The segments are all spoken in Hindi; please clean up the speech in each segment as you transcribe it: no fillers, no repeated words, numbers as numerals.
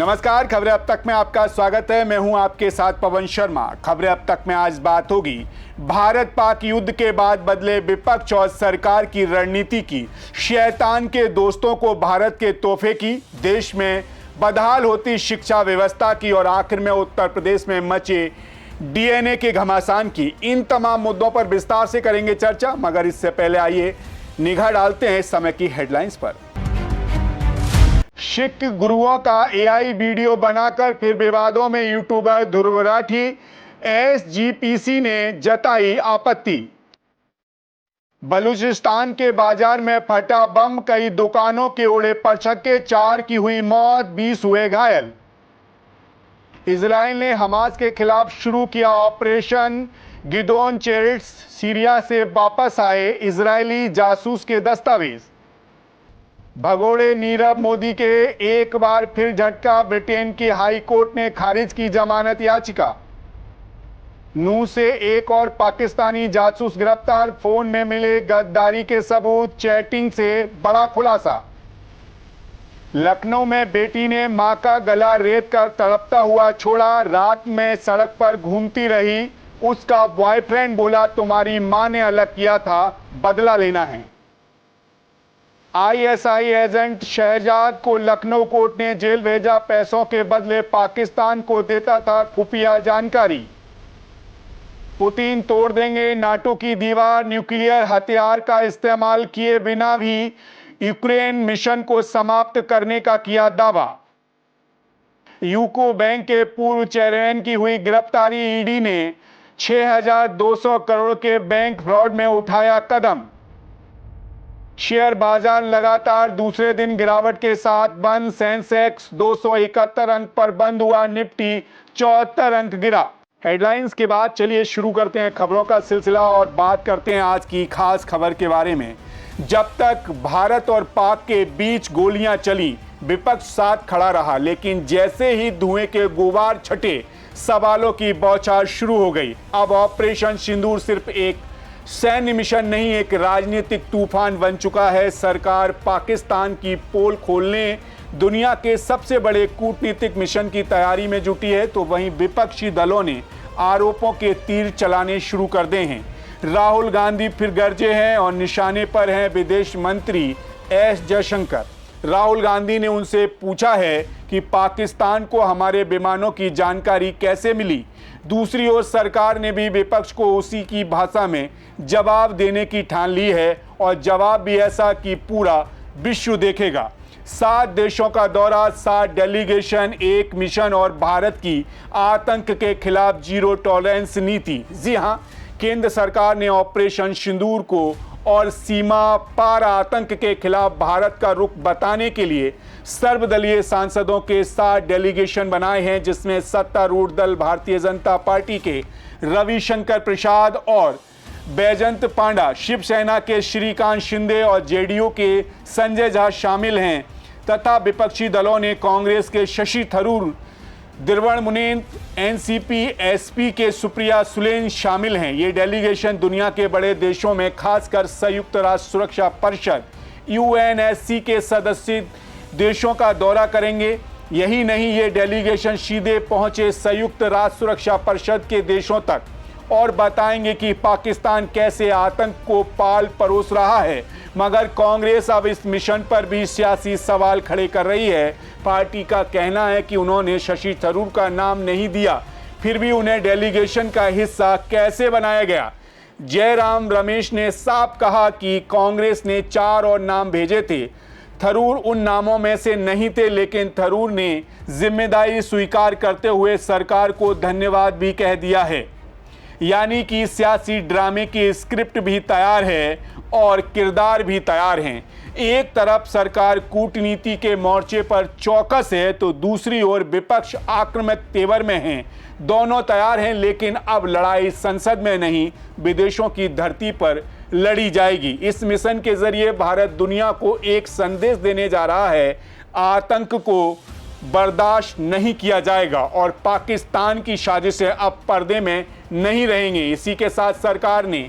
नमस्कार, खबरें अब तक में आपका स्वागत है। मैं हूं आपके साथ पवन शर्मा। खबरें अब तक में आज बात होगी भारत पाक युद्ध के बाद बदले विपक्ष और सरकार की रणनीति की, शैतान के दोस्तों को भारत के तोहफे की, देश में बदहाल होती शिक्षा व्यवस्था की और आखिर में उत्तर प्रदेश में मचे डीएनए के घमासान की। इन तमाम मुद्दों पर विस्तार से करेंगे चर्चा, मगर इससे पहले आइए निगाह डालते हैं समय की हेडलाइंस पर। सिख गुरुओं का एआई वीडियो बनाकर फिर विवादों में यूट्यूबर ध्रुव राठी, एसजीपीसी ने जताई आपत्ति। बलूचिस्तान के बाजार में फटा बम, कई दुकानों के उड़े पटाखे, 4 की हुई मौत, 20 हुए घायल। इजराइल ने हमास के खिलाफ शुरू किया ऑपरेशन गिदोन चेरिट्स, सीरिया से वापस आए इजरायली जासूस के दस्तावेज। भगोड़े नीरव मोदी के एक बार फिर झटका, ब्रिटेन की हाई कोर्ट ने खारिज की जमानत याचिका। नूह से एक और पाकिस्तानी जासूस गिरफ्तार, फोन में मिले गद्दारी के सबूत, चैटिंग से बड़ा खुलासा। लखनऊ में बेटी ने मां का गला रेत कर तड़पता हुआ छोड़ा, रात में सड़क पर घूमती रही, उसका बॉयफ्रेंड बोला तुम्हारी मां ने अलग किया था, बदला लेना है। आईएसआई एजेंट शहजाद को लखनऊ कोर्ट ने जेल भेजा, पैसों के बदले पाकिस्तान को देता था खुफिया जानकारी। पुतिन तोड़ देंगे नाटो की दीवार, न्यूक्लियर हथियार का इस्तेमाल किए बिना भी यूक्रेन मिशन को समाप्त करने का किया दावा। यूको बैंक के पूर्व चेयरमैन की हुई गिरफ्तारी, ईडी ने 6,200 करोड़ के बैंक फ्रॉड में उठाया कदम। शेयर बाजार लगातार दूसरे दिन गिरावट के साथ बंद, सेंसेक्स 271 अंक पर बंद हुआ, निफ्टी 74 अंक गिरा। हेडलाइंस के बाद चलिए शुरू करते हैं खबरों का सिलसिला और बात करते हैं आज की खास खबर के बारे में। जब तक भारत और पाक के बीच गोलियां चली, विपक्ष साथ खड़ा रहा, लेकिन जैसे ही धुएं के गुबार छटे, सवालों की बौछार शुरू हो गई। अब ऑपरेशन सिंदूर सिर्फ एक सैन्य मिशन नहीं, एक राजनीतिक तूफान बन चुका है। सरकार पाकिस्तान की पोल खोलने, दुनिया के सबसे बड़े कूटनीतिक मिशन की तैयारी में जुटी है, तो वहीं विपक्षी दलों ने आरोपों के तीर चलाने शुरू कर दिए हैं। राहुल गांधी फिर गरजे हैं और निशाने पर हैं विदेश मंत्री एस जयशंकर। राहुल गांधी ने उनसे पूछा है कि पाकिस्तान को हमारे विमानों की जानकारी कैसे मिली। दूसरी ओर सरकार ने भी विपक्ष को उसी की भाषा में जवाब देने की ठान ली है और जवाब भी ऐसा कि पूरा विश्व देखेगा। 7 देशों का दौरा, 7 डेलीगेशन, एक मिशन और भारत की आतंक के खिलाफ जीरो टॉलरेंस नीति। जी हां, केंद्र सरकार ने ऑपरेशन सिंदूर को और सीमा पार आतंक के खिलाफ भारत का रुख बताने के लिए सर्वदलीय सांसदों के 7 डेलीगेशन बनाए हैं, जिसमें सत्तारूढ़ दल भारतीय जनता पार्टी के रविशंकर प्रसाद और बैजंत पांडा, शिवसेना के श्रीकांत शिंदे और जेडीयू के संजय झा शामिल हैं तथा विपक्षी दलों ने कांग्रेस के शशि थरूर, दिरवण मुनेन, एनसीपी एसपी के सुप्रिया सुलेन शामिल हैं। ये डेलीगेशन दुनिया के बड़े देशों में खासकर संयुक्त राष्ट्र सुरक्षा परिषद यूएनएससी के सदस्य देशों का दौरा करेंगे। यही नहीं, ये डेलीगेशन सीधे पहुंचे संयुक्त राष्ट्र सुरक्षा परिषद के देशों तक और बताएंगे कि पाकिस्तान कैसे आतंक को पाल परोस रहा है। मगर कांग्रेस अब इस मिशन पर भी सियासी सवाल खड़े कर रही है। पार्टी का कहना है कि उन्होंने शशि थरूर का नाम नहीं दिया, फिर भी उन्हें डेलीगेशन का हिस्सा कैसे बनाया गया। जयराम रमेश ने साफ कहा कि कांग्रेस ने 4 और नाम भेजे थे, थरूर उन नामों में से नहीं थे, लेकिन थरूर ने जिम्मेदारी स्वीकार करते हुए सरकार को धन्यवाद भी कह दिया है। यानी कि सियासी ड्रामे की स्क्रिप्ट भी तैयार है और किरदार भी तैयार हैं। एक तरफ सरकार कूटनीति के मोर्चे पर चौकस है, तो दूसरी ओर विपक्ष आक्रामक तेवर में है। दोनों तैयार हैं, लेकिन अब लड़ाई संसद में नहीं, विदेशों की धरती पर लड़ी जाएगी। इस मिशन के जरिए भारत दुनिया को एक संदेश देने जा रहा है, आतंक को बर्दाश्त नहीं किया जाएगा और पाकिस्तान की साजिशें अब पर्दे में नहीं रहेंगे। इसी के साथ सरकार ने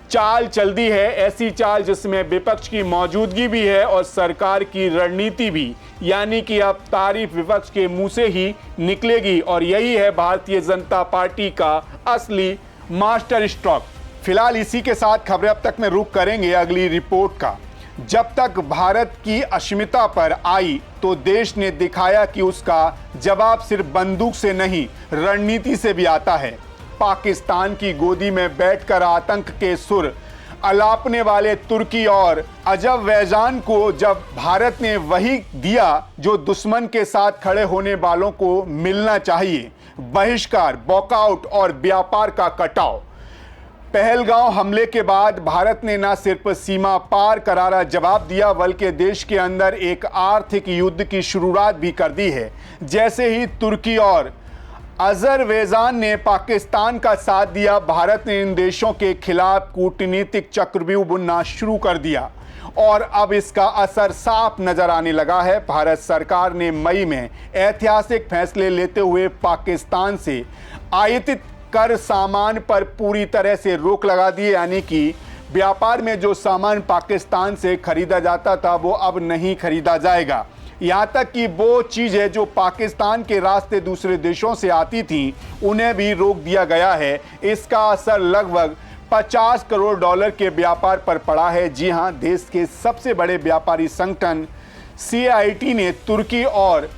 चाल चल दी है, ऐसी चाल जिसमें विपक्ष की मौजूदगी भी है और सरकार की रणनीति भी, यानी कि अब तारीफ विपक्ष के मुंह से ही निकलेगी और यही है भारतीय जनता पार्टी का असली मास्टर स्ट्रोक। फिलहाल इसी के साथ खबरें अब तक में रुक करेंगे अगली रिपोर्ट का। जब तक भारत की अस्मिता पर आई तो देश ने दिखाया कि उसका जवाब सिर्फ बंदूक से नहीं, रणनीति से भी आता है। पाकिस्तान की गोदी में बैठकर आतंक के सुर अलापने वाले तुर्की और अजरबैजान को जब भारत ने वही दिया जो दुश्मन के साथ खड़े होने वालों को मिलना चाहिए, बहिष्कार, वॉकआउट और व्यापार का कटाव। पहलगांव हमले के बाद भारत ने न सिर्फ सीमा पार करारा जवाब दिया बल्कि देश के अंदर एक आर्थिक युद्ध की शुरुआत भी कर दी है। जैसे ही तुर्की और अजरबैजान ने पाकिस्तान का साथ दिया, भारत ने इन देशों के खिलाफ कूटनीतिक चक्रव्यूह बुनना शुरू कर दिया और अब इसका असर साफ नजर आने लगा है। भारत सरकार ने मई में ऐतिहासिक फैसले लेते हुए पाकिस्तान से आयातित कर सामान पर पूरी तरह से रोक लगा दी, यानी कि व्यापार में जो सामान पाकिस्तान से खरीदा जाता था वो अब नहीं खरीदा जाएगा। यहाँ तक कि वो चीज़ें जो पाकिस्तान के रास्ते दूसरे देशों से आती थीं उन्हें भी रोक दिया गया है। इसका असर लगभग 50 करोड़ डॉलर के व्यापार पर पड़ा है। जी हाँ, देश के सबसे बड़े व्यापारी संगठन CIT ने तुर्की और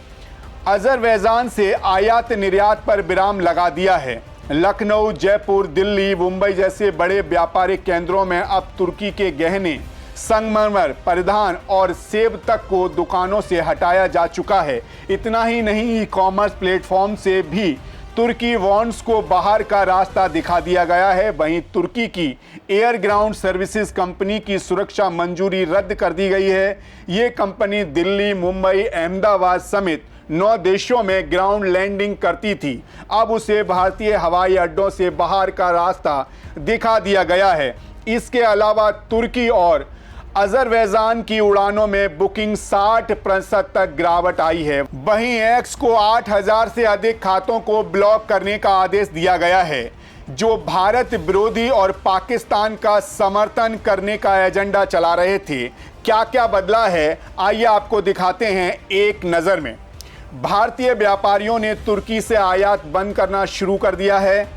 अजरबैजान से आयात निर्यात पर विराम लगा दिया है। लखनऊ, जयपुर, दिल्ली, मुंबई जैसे बड़े व्यापारिक केंद्रों में अब तुर्की के गहने, संगमरमर, परिधान और सेब तक को दुकानों से हटाया जा चुका है। इतना ही नहीं, ई-कॉमर्स प्लेटफॉर्म से भी तुर्की वॉन्ड्स को बाहर का रास्ता दिखा दिया गया है। वहीं तुर्की की एयर ग्राउंड सर्विसेज कंपनी की सुरक्षा मंजूरी रद्द कर दी गई है। ये कंपनी दिल्ली, मुंबई, अहमदाबाद समेत 9 देशों में ग्राउंड लैंडिंग करती थी। अब उसे भारतीय हवाई अड्डों से बाहर का रास्ता दिखा दिया गया है। इसके अलावा तुर्की और अजरबैजान की उड़ानों में बुकिंग 60% तक गिरावट आई है। वहीं एक्स को 8000 से अधिक खातों को ब्लॉक करने का आदेश दिया गया है, जो भारत विरोधी और पाकिस्तान का समर्थन करने का एजेंडा चला रहे थे। क्या क्या बदला है, आइए आपको दिखाते हैं एक नज़र में। भारतीय व्यापारियों ने तुर्की से आयात बंद करना शुरू कर दिया है।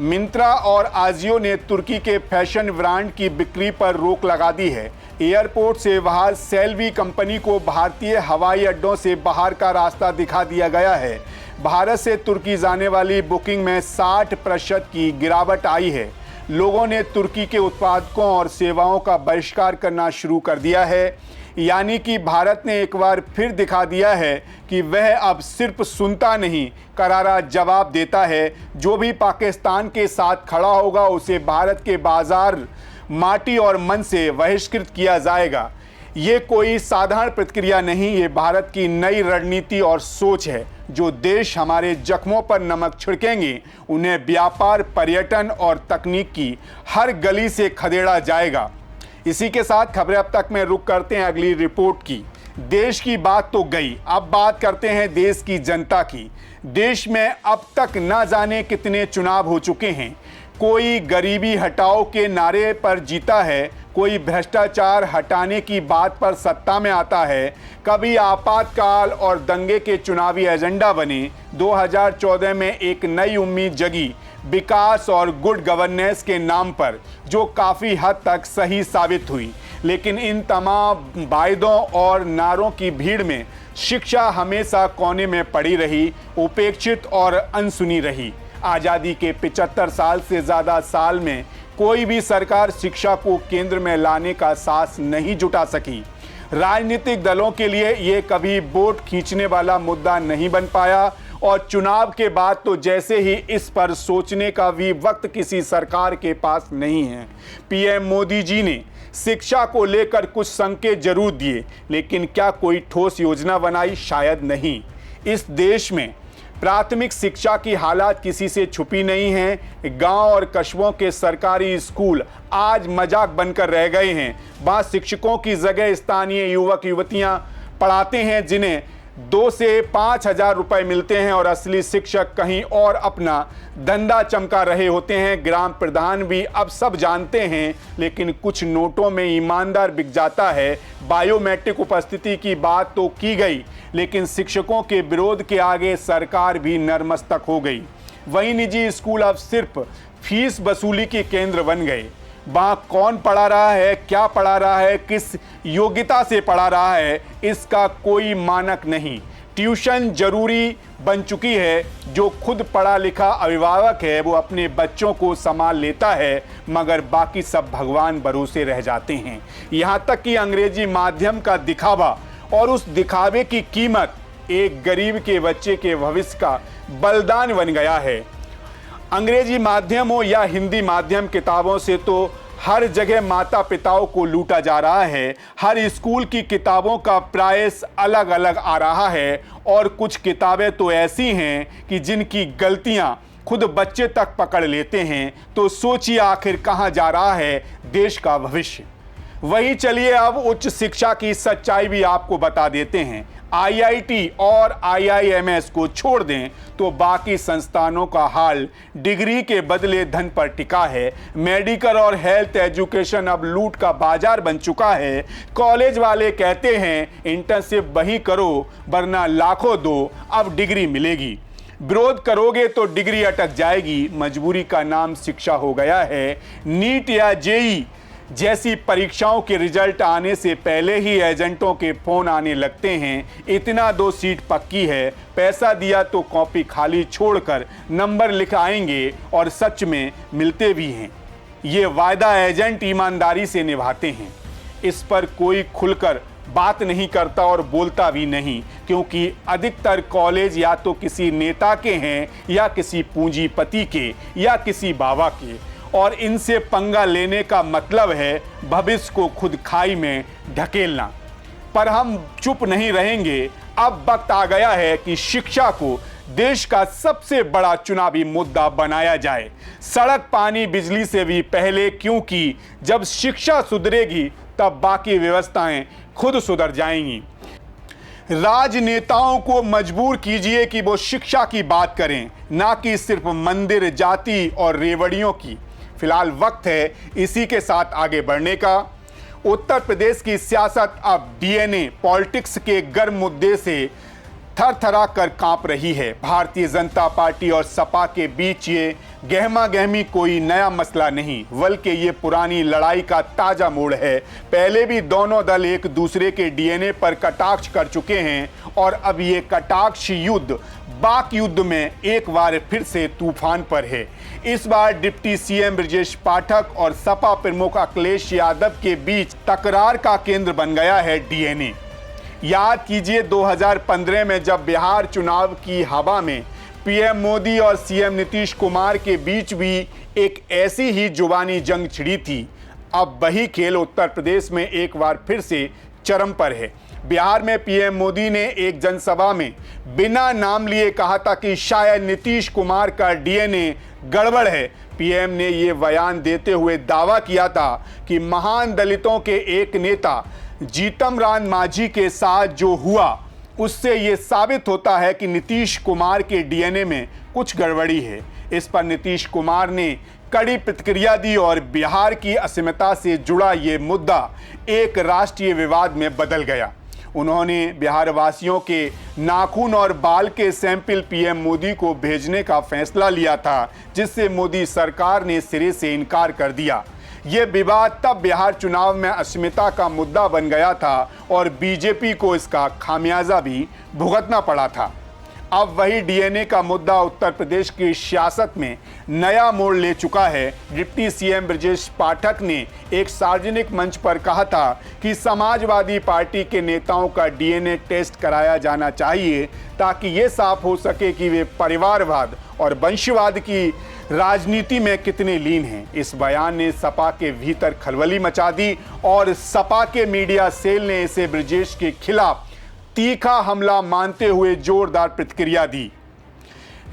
मिंत्रा और आजियो ने तुर्की के फैशन ब्रांड की बिक्री पर रोक लगा दी है। एयरपोर्ट से बाहर सेल्वी कंपनी को भारतीय हवाई अड्डों से बाहर का रास्ता दिखा दिया गया है। भारत से तुर्की जाने वाली बुकिंग में 60% की गिरावट आई है। लोगों ने तुर्की के उत्पादों और सेवाओं का बहिष्कार करना शुरू कर दिया है। यानी कि भारत ने एक बार फिर दिखा दिया है कि वह अब सिर्फ सुनता नहीं, करारा जवाब देता है। जो भी पाकिस्तान के साथ खड़ा होगा उसे भारत के बाजार, माटी और मन से बहिष्कृत किया जाएगा। ये कोई साधारण प्रतिक्रिया नहीं, ये भारत की नई रणनीति और सोच है। जो देश हमारे जख्मों पर नमक छिड़केंगे उन्हें व्यापार, पर्यटन और तकनीक की हर गली से खदेड़ा जाएगा। इसी के साथ खबरें अब तक में रुक करते हैं अगली रिपोर्ट की। देश की बात तो गई, अब बात करते हैं देश की जनता की। देश में अब तक न जाने कितने चुनाव हो चुके हैं। कोई गरीबी हटाओ के नारे पर जीता है, कोई भ्रष्टाचार हटाने की बात पर सत्ता में आता है, कभी आपातकाल और दंगे के चुनावी एजेंडा बने। 2014 में एक नई उम्मीद जगी विकास और गुड गवर्नेंस के नाम पर, जो काफ़ी हद तक सही साबित हुई। लेकिन इन तमाम वायदों और नारों की भीड़ में शिक्षा हमेशा कोने में पड़ी रही, उपेक्षित और अनसुनी रही। आज़ादी के 75 साल से ज़्यादा साल में कोई भी सरकार शिक्षा को केंद्र में लाने का साहस नहीं जुटा सकी। राजनीतिक दलों के लिए ये कभी वोट खींचने वाला मुद्दा नहीं बन पाया और चुनाव के बाद तो जैसे ही इस पर सोचने का भी वक्त किसी सरकार के पास नहीं है। पीएम मोदी जी ने शिक्षा को लेकर कुछ संकेत जरूर दिए, लेकिन क्या कोई ठोस योजना बनाई? शायद नहीं। इस देश में प्राथमिक शिक्षा की हालात किसी से छुपी नहीं है। गांव और कस्बों के सरकारी स्कूल आज मजाक बनकर रह गए हैं। वहाँ शिक्षकों की जगह स्थानीय युवक युवतियाँ पढ़ाते हैं, जिन्हें 2 से 5 हजार रुपए मिलते हैं और असली शिक्षक कहीं और अपना धंधा चमका रहे होते हैं। ग्राम प्रधान भी अब सब जानते हैं, लेकिन कुछ नोटों में ईमानदार बिक जाता है। बायोमेट्रिक उपस्थिति की बात तो की गई, लेकिन शिक्षकों के विरोध के आगे सरकार भी नतमस्तक हो गई। वहीं निजी स्कूल अब सिर्फ फीस वसूली के केंद्र बन गए। वहां कौन पढ़ा रहा है, क्या पढ़ा रहा है, किस योग्यता से पढ़ा रहा है, इसका कोई मानक नहीं। ट्यूशन जरूरी बन चुकी है। जो खुद पढ़ा लिखा अभिभावक है वो अपने बच्चों को संभाल लेता है, मगर बाकी सब भगवान भरोसे रह जाते हैं। यहाँ तक कि अंग्रेजी माध्यम का दिखावा और उस दिखावे की कीमत एक गरीब के बच्चे के भविष्य का बलिदान बन गया है। अंग्रेजी माध्यम हो या हिंदी माध्यम, किताबों से तो हर जगह माता पिताओं को लूटा जा रहा है। हर स्कूल की किताबों का प्राइस अलग अलग आ रहा है और कुछ किताबें तो ऐसी हैं कि जिनकी गलतियां खुद बच्चे तक पकड़ लेते हैं। तो सोचिए आखिर कहां जा रहा है देश का भविष्य। वहीं चलिए अब उच्च शिक्षा की सच्चाई भी आपको बता देते हैं। आईआईटी और आईआईएमएस को छोड़ दें तो बाकी संस्थानों का हाल डिग्री के बदले धन पर टिका है। मेडिकल और हेल्थ एजुकेशन अब लूट का बाजार बन चुका है। कॉलेज वाले कहते हैं इंटर्नशिप वही करो वरना लाखों दो, अब डिग्री मिलेगी। विरोध करोगे तो डिग्री अटक जाएगी। मजबूरी का नाम शिक्षा हो गया है। नीट या जेई जैसी परीक्षाओं के रिजल्ट आने से पहले ही एजेंटों के फोन आने लगते हैं। इतना 2 सीट पक्की है, पैसा दिया तो कॉपी खाली छोड़कर नंबर लिखाएंगे, और सच में मिलते भी हैं। ये वायदा एजेंट ईमानदारी से निभाते हैं। इस पर कोई खुलकर बात नहीं करता और बोलता भी नहीं, क्योंकि अधिकतर कॉलेज या तो किसी नेता के हैं या किसी पूंजीपति के या किसी बाबा के, और इनसे पंगा लेने का मतलब है भविष्य को खुद खाई में ढकेलना। पर हम चुप नहीं रहेंगे। अब वक्त आ गया है कि शिक्षा को देश का सबसे बड़ा चुनावी मुद्दा बनाया जाए, सड़क पानी बिजली से भी पहले, क्योंकि जब शिक्षा सुधरेगी तब बाकी व्यवस्थाएं खुद सुधर जाएंगी। राजनेताओं को मजबूर कीजिए कि वो शिक्षा की बात करें, ना कि सिर्फ मंदिर, जाति और रेवड़ियों की। फिलहाल वक्त है इसी के साथ आगे बढ़ने का। उत्तर प्रदेश की सियासत अब डीएनए पॉलिटिक्स के गर्म मुद्दे से थरथरा कर कांप रही है। भारतीय जनता पार्टी और सपा के बीच ये गहमा गहमी कोई नया मसला नहीं, बल्कि ये पुरानी लड़ाई का ताजा मोड़ है। पहले भी दोनों दल एक दूसरे के डीएनए पर कटाक्ष कर चुके हैं और अब ये कटाक्ष युद्ध बाक युद्ध में एक बार फिर से तूफान पर है। इस बार डिप्टी सीएम ब्रजेश पाठक और सपा प्रमुख अखिलेश यादव के बीच तकरार का केंद्र बन गया है डीएनए। याद कीजिए 2015 में जब बिहार चुनाव की हवा में पीएम मोदी और सीएम नीतीश कुमार के बीच भी एक ऐसी ही जुबानी जंग छिड़ी थी। अब वही खेल उत्तर प्रदेश में एक बार फिर से चरम पर है। बिहार में पीएम मोदी ने एक जनसभा में बिना नाम लिए कहा था कि शायद नीतीश कुमार का डीएनए गड़बड़ है। पीएम ने ये बयान देते हुए दावा किया था कि महान दलितों के एक नेता जीतन राम मांझी के साथ जो हुआ उससे ये साबित होता है कि नीतीश कुमार के डीएनए में कुछ गड़बड़ी है। इस पर नीतीश कुमार ने कड़ी प्रतिक्रिया दी और बिहार की अस्मिता से जुड़ा ये मुद्दा एक राष्ट्रीय विवाद में बदल गया। उन्होंने बिहार वासियों के नाखून और बाल के सैंपल पीएम मोदी को भेजने का फैसला लिया था, जिससे मोदी सरकार ने सिरे से इनकार कर दिया। ये विवाद तब बिहार चुनाव में अस्मिता का मुद्दा बन गया था और बीजेपी को इसका खामियाजा भी भुगतना पड़ा था। अब वही डीएनए का मुद्दा उत्तर प्रदेश की सियासत में नया मोड़ ले चुका है। डिप्टी सीएम ब्रजेश पाठक ने एक सार्वजनिक मंच पर कहा था कि समाजवादी पार्टी के नेताओं का डीएनए टेस्ट कराया जाना चाहिए, ताकि ये साफ हो सके कि वे परिवारवाद और वंशवाद की राजनीति में कितने लीन हैं। इस बयान ने सपा के भीतर खलबली मचा दी और सपा के मीडिया सेल ने इसे ब्रजेश के खिलाफ तीखा हमला मानते हुए जोरदार प्रतिक्रिया दी।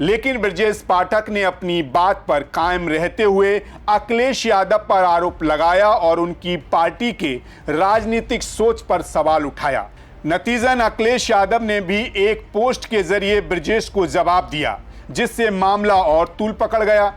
लेकिन ब्रजेश पाठक ने अपनी बात पर कायम रहते हुए अखिलेश यादव पर आरोप लगाया और उनकी पार्टी के राजनीतिक सोच पर सवाल उठाया। नतीजन अखिलेश यादव ने भी एक पोस्ट के जरिए ब्रजेश को जवाब दिया, जिससे मामला और तूल पकड़ गया।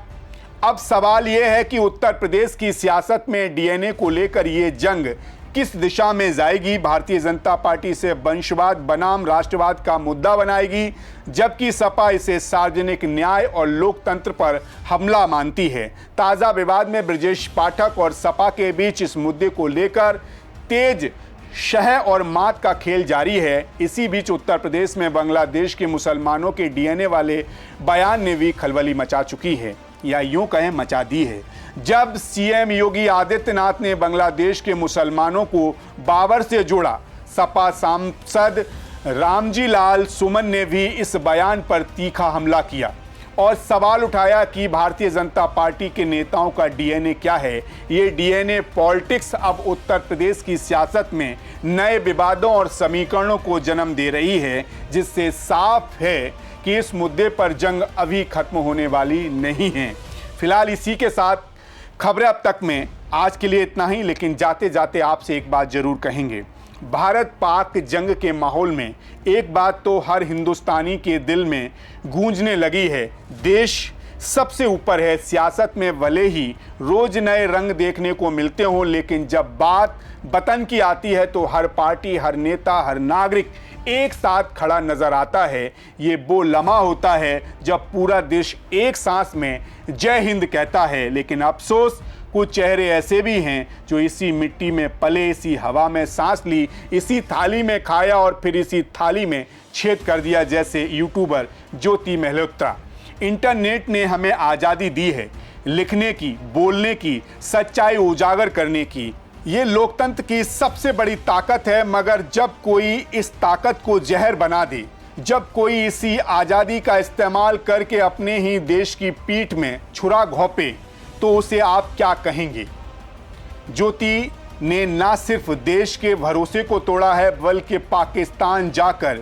अब सवाल यह है कि उत्तर प्रदेश की सियासत में डीएनए को लेकर यह जंग किस दिशा में जाएगी। भारतीय जनता पार्टी से वंशवाद बनाम राष्ट्रवाद का मुद्दा बनाएगी, जबकि सपा इसे सार्वजनिक न्याय और लोकतंत्र पर हमला मानती है। ताजा विवाद में ब्रजेश पाठक और सपा के बीच इस मुद्दे को लेकर तेज शह और मात का खेल जारी है। इसी बीच उत्तर प्रदेश में बांग्लादेश के मुसलमानों के डीएनए वाले बयान ने भी खलबली मचा चुकी है, या यूं कहें मचा दी है। जब सीएम योगी आदित्यनाथ ने बांग्लादेश के मुसलमानों को बाबर से जोड़ा, सपा सांसद रामजी लाल सुमन ने भी इस बयान पर तीखा हमला किया और सवाल उठाया कि भारतीय जनता पार्टी के नेताओं का डीएनए क्या है। ये डीएनए पॉलिटिक्स अब उत्तर प्रदेश की सियासत में नए विवादों और समीकरणों को जन्म दे रही है, जिससे साफ है कि इस मुद्दे पर जंग अभी खत्म होने वाली नहीं है। फिलहाल इसी के साथ खबरें अब तक में आज के लिए इतना ही, लेकिन जाते जाते आपसे एक बात जरूर कहेंगे। भारत पाक जंग के माहौल में एक बात तो हर हिंदुस्तानी के दिल में गूंजने लगी है, देश सबसे ऊपर है। सियासत में भले ही रोज नए रंग देखने को मिलते हों, लेकिन जब बात वतन की आती है तो हर पार्टी, हर नेता, हर नागरिक एक साथ खड़ा नजर आता है। ये वो लम्हा होता है जब पूरा देश एक सांस में जय हिंद कहता है। लेकिन अफसोस, कुछ चेहरे ऐसे भी हैं जो इसी मिट्टी में पले, इसी हवा में सांस ली, इसी थाली में खाया और फिर इसी थाली में छेद कर दिया, जैसे यूट्यूबर ज्योति मल्होत्रा। इंटरनेट ने हमें आज़ादी दी है लिखने की, बोलने की, सच्चाई उजागर करने की। ये लोकतंत्र की सबसे बड़ी ताकत है, मगर जब कोई इस ताकत को जहर बना दे, जब कोई इसी आज़ादी का इस्तेमाल करके अपने ही देश की पीठ में छुरा घोंपे, तो उसे आप क्या कहेंगे। ज्योति ने ना सिर्फ देश के भरोसे को तोड़ा है, बल्कि पाकिस्तान जाकर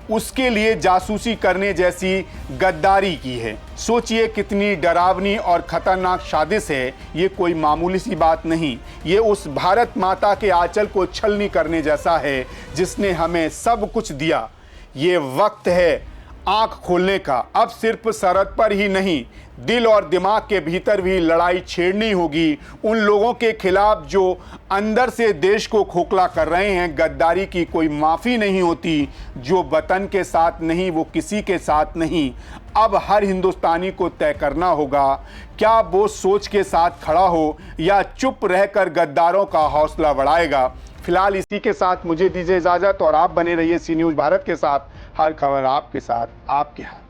उसके लिए जासूसी करने जैसी गद्दारी की है। सोचिए कितनी डरावनी और खतरनाक साजिश है। ये कोई मामूली सी बात नहीं, ये उस भारत माता के आंचल को छलनी करने जैसा है जिसने हमें सब कुछ दिया। ये वक्त है आंख खोलने का। अब सिर्फ सरहद पर ही नहीं, दिल और दिमाग के भीतर भी लड़ाई छेड़नी होगी उन लोगों के खिलाफ जो अंदर से देश को खोखला कर रहे हैं। गद्दारी की कोई माफ़ी नहीं होती। जो वतन के साथ नहीं, वो किसी के साथ नहीं। अब हर हिंदुस्तानी को तय करना होगा, क्या वो सोच के साथ खड़ा हो या चुप रहकर गद्दारों का हौसला बढ़ाएगा। फिलहाल इसी के साथ मुझे दीजिए इजाज़त और आप बने रहिए सी न्यूज़ भारत के साथ। हर खबर आपके साथ, आपके हाथ।